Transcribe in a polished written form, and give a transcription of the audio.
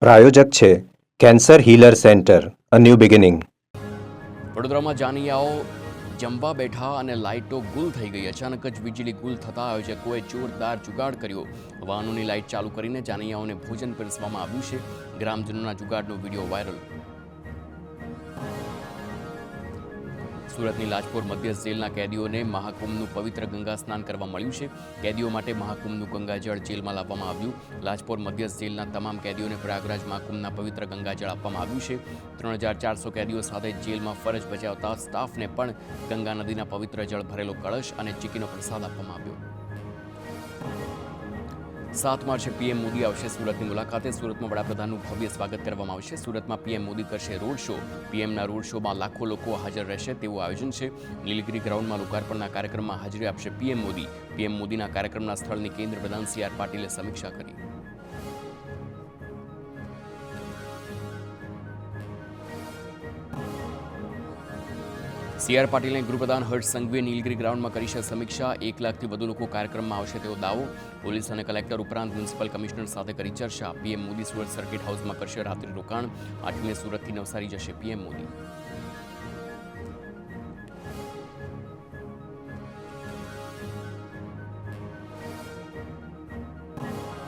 પ્રાયોજક છે cancer healer centre, a new beginning. વડોદરામાં જાનૈયાઓ જમવા બેઠા અને લાઇટો ગુલ થઈ ગઈ. અચાનક જ વીજળી ગુલ થતા આયોજકોએ જોરદાર જુગાડ કર્યો. વાહનોની લાઇટ ચાલુ કરીને જાનૈયાઓને ભોજન પીરસવામાં આવ્યું છે. ગ્રામજનોના જુગાડનો વિડીયો વાયરલ. સુરતની લાજપોર મધ્યસ્થ જેલના કેદીઓને મહાકુંભનું પવિત્ર ગંગા સ્નાન કરવા મળ્યું છે. કેદીઓ માટે મહાકુંભનું ગંગાજળ જેલમાં લાવવામાં આવ્યું. લાજપોર મધ્યસ્થ જેલના તમામ કેદીઓને પ્રયાગરાજ મહાકુંભના પવિત્ર ગંગાજળ આપવામાં આવ્યું છે. 3400 કેદીઓ સાથે જેલમાં ફરજ બજાવતા સ્ટાફને પણ ગંગા નદીના પવિત્ર જળ ભરેલો કળશ અને ચીકીનો પ્રસાદ આપવામાં આવ્યો. 7 માર્ચે પીએમ મોદી આવશે સુરતની મુલાકાતે. સુરતમાં વડાપ્રધાનનું ભવ્ય સ્વાગત કરવામાં આવશે. સુરતમાં પીએમ મોદી કરશે રોડ શો. પીએમના રોડ શોમાં લાખો લોકો હાજર રહેશે તેવું આયોજન છે. નીલગિરી ગ્રાઉન્ડમાં લોકાર્પણના કાર્યક્રમમાં હાજરી આપશે પીએમ મોદી. પીએમ મોદીના કાર્યક્રમના સ્થળની કેન્દ્ર પ્રધાન સી આર પાટીલે સમીક્ષા કરી. સી આર પાટીલ અને ગૃહપ્રધાન હર્ષ સંઘવીએ નીલગિરી ગ્રાઉન્ડમાં કરી છે સમીક્ષા. 1 લાખથી વધુ લોકો કાર્યક્રમમાં આવશે તેવો દાવો. પોલીસ અને કલેક્ટર ઉપરાંત મ્યુનિસિપલ કમિશનર સાથે કરી ચર્ચા. પીએમ મોદી સુરત સર્કિટ હાઉસમાં કરશે રાત્રિ રોકાણ. 8 મે સુરતથી નવસારી જશે પીએમ મોદી.